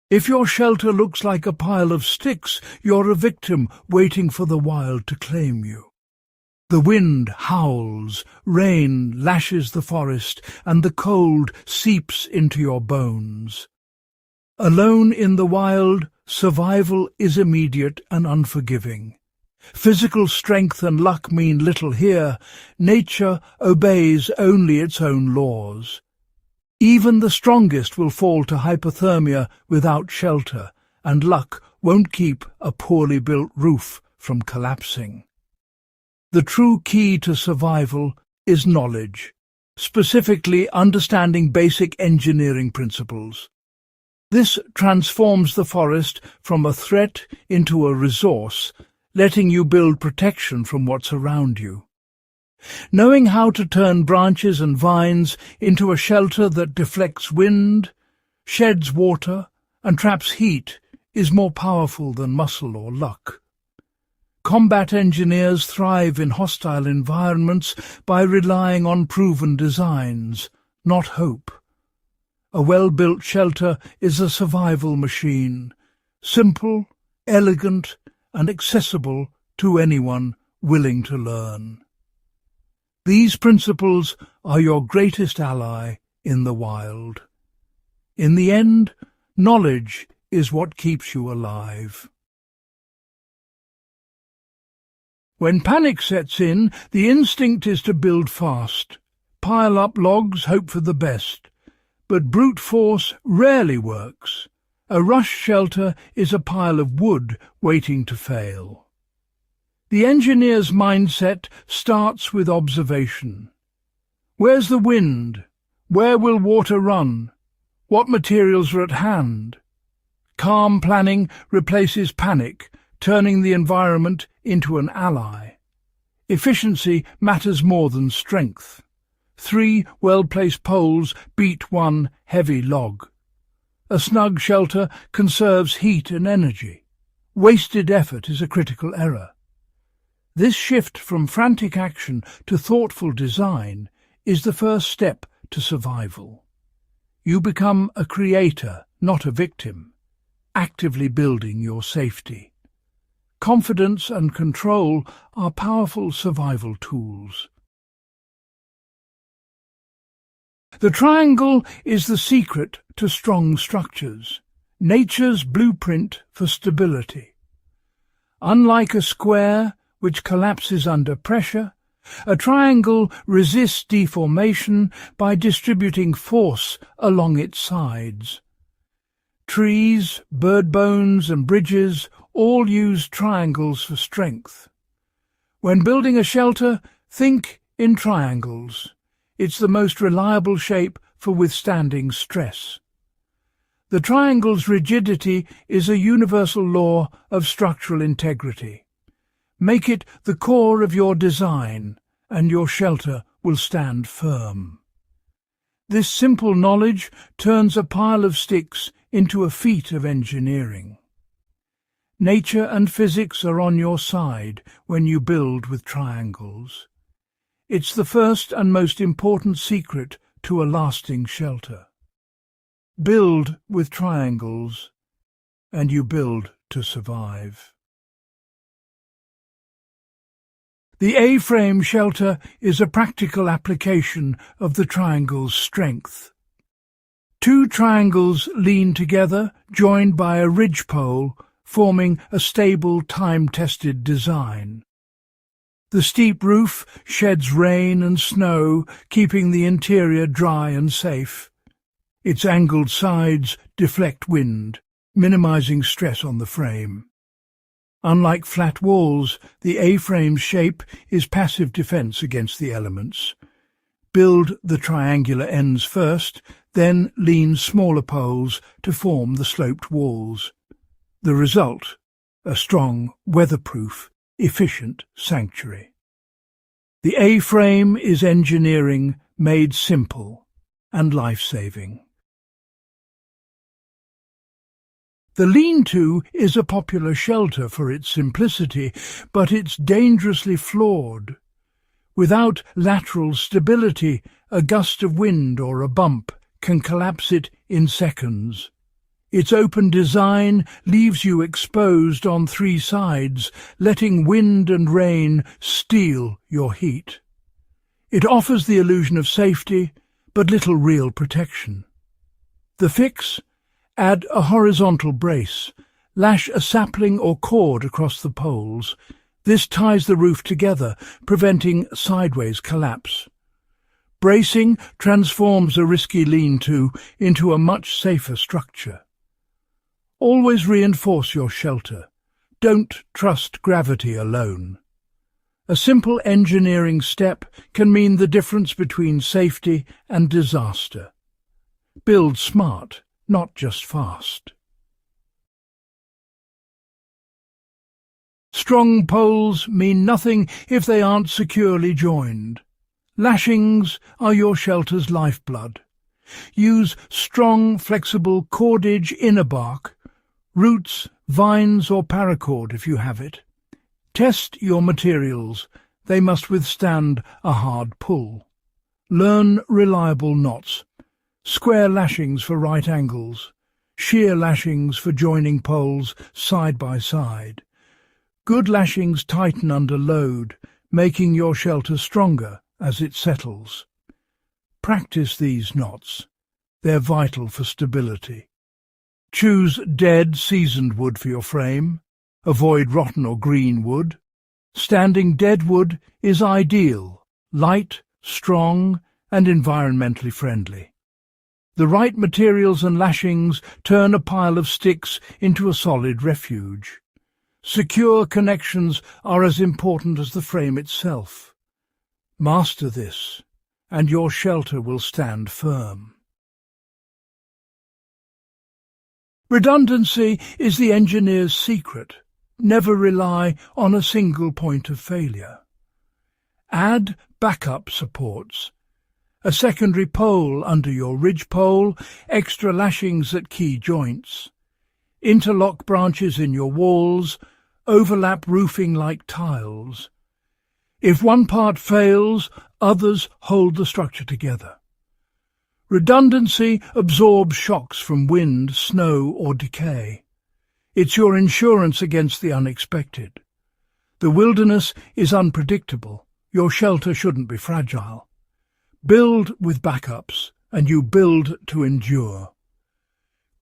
If your shelter looks like a pile of sticks, you're a victim waiting for the wild to claim you. The wind howls, rain lashes the forest, and the cold seeps into your bones. Alone in the wild, survival is immediate and unforgiving. Physical strength and luck mean little here. Nature obeys only its own laws. Even the strongest will fall to hypothermia without shelter, and luck won't keep a poorly built roof from collapsing. The true key to survival is knowledge, specifically understanding basic engineering principles. This transforms the forest from a threat into a resource, letting you build protection from what's around you. Knowing how to turn branches and vines into a shelter that deflects wind, sheds water, and traps heat is more powerful than muscle or luck. Combat engineers thrive in hostile environments by relying on proven designs, not hope. A well-built shelter is a survival machine, simple, elegant, and accessible to anyone willing to learn. These principles are your greatest ally in the wild. In the end, knowledge is what keeps you alive. When panic sets in, the instinct is to build fast, pile up logs, hope for the best. But brute force rarely works. A rush shelter is a pile of wood waiting to fail. The engineer's mindset starts with observation. Where's the wind? Where will water run? What materials are at hand? Calm planning replaces panic, turning the environment into an ally. Efficiency matters more than strength. 3 well-placed poles beat 1 heavy log. A snug shelter conserves heat and energy. Wasted effort is a critical error. This shift from frantic action to thoughtful design is the first step to survival. You become a creator, not a victim, actively building your safety. Confidence and control are powerful survival tools. The triangle is the secret to strong structures, nature's blueprint for stability. Unlike a square, which collapses under pressure, a triangle resists deformation by distributing force along its sides. Trees, bird bones, and bridges all use triangles for strength. When building a shelter, think in triangles. It's the most reliable shape for withstanding stress. The triangle's rigidity is a universal law of structural integrity. Make it the core of your design, and your shelter will stand firm. This simple knowledge turns a pile of sticks into a feat of engineering. Nature and physics are on your side when you build with triangles. It's the first and most important secret to a lasting shelter. Build with triangles, and you build to survive. The A-frame shelter is a practical application of the triangle's strength. 2 triangles lean together, joined by a ridgepole, forming a stable, time-tested design. The steep roof sheds rain and snow, keeping the interior dry and safe. Its angled sides deflect wind, minimizing stress on the frame. Unlike flat walls, the A-frame's shape is passive defense against the elements. Build the triangular ends first, then lean smaller poles to form the sloped walls. The result, a strong, weatherproof, efficient sanctuary. The A-frame is engineering made simple and life-saving. The lean-to is a popular shelter for its simplicity, but it's dangerously flawed. Without lateral stability, a gust of wind or a bump can collapse it in seconds. Its open design leaves you exposed on three sides, letting wind and rain steal your heat. It offers the illusion of safety, but little real protection. The fix? Add a horizontal brace. Lash a sapling or cord across the poles. This ties the roof together, preventing sideways collapse. Bracing transforms a risky lean-to into a much safer structure. Always reinforce your shelter. Don't trust gravity alone. A simple engineering step can mean the difference between safety and disaster. Build smart, not just fast. Strong poles mean nothing if they aren't securely joined. Lashings are your shelter's lifeblood. Use strong, flexible cordage inner bark, roots, vines or paracord if you have it. Test your materials. They must withstand a hard pull. Learn reliable knots. Square lashings for right angles. Shear lashings for joining poles side by side. Good lashings tighten under load, making your shelter stronger as it settles. Practice these knots. They're vital for stability. Choose dead, seasoned wood for your frame. Avoid rotten or green wood. Standing dead wood is ideal, light, strong, and environmentally friendly. The right materials and lashings turn a pile of sticks into a solid refuge. Secure connections are as important as the frame itself. Master this, and your shelter will stand firm. Redundancy is the engineer's secret. Never rely on a single point of failure. Add backup supports. A secondary pole under your ridge pole, extra lashings at key joints. Interlock branches in your walls, overlap roofing like tiles. If one part fails, others hold the structure together. Redundancy absorbs shocks from wind, snow or decay. It's your insurance against the unexpected. The wilderness is unpredictable. Your shelter shouldn't be fragile. Build with backups, and you build to endure.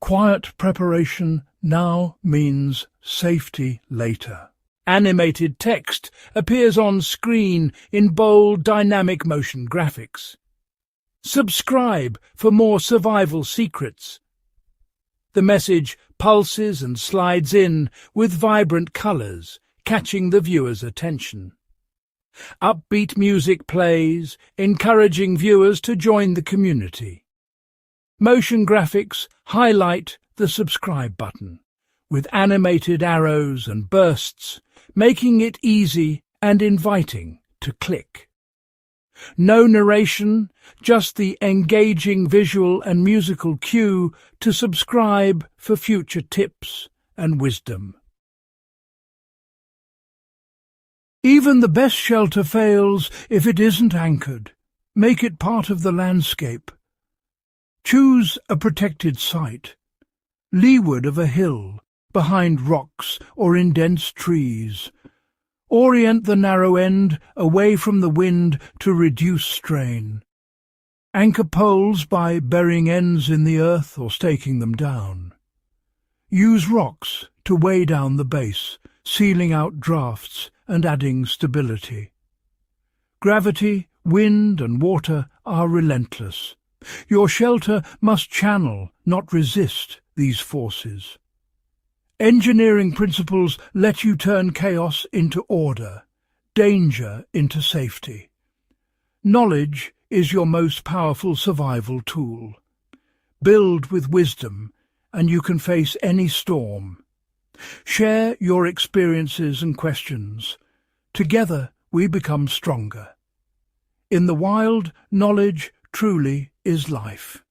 Quiet preparation now means safety later. Animated text appears on screen in bold, dynamic motion graphics. Subscribe for more survival secrets. The message pulses and slides in with vibrant colours, catching the viewer's attention. Upbeat music plays, encouraging viewers to join the community. Motion graphics highlight the subscribe button, with animated arrows and bursts, making it easy and inviting to click. No narration, just the engaging visual and musical cue to subscribe for future tips and wisdom. Even the best shelter fails if it isn't anchored. Make it part of the landscape. Choose a protected site, leeward of a hill, behind rocks or in dense trees. Orient the narrow end away from the wind to reduce strain. Anchor poles by burying ends in the earth or staking them down. Use rocks to weigh down the base, sealing out drafts and adding stability. Gravity, wind and water are relentless. Your shelter must channel, not resist, these forces. Engineering principles let you turn chaos into order, danger into safety. Knowledge is your most powerful survival tool. Build with wisdom, and you can face any storm. Share your experiences and questions. Together we become stronger. In the wild, knowledge truly is life.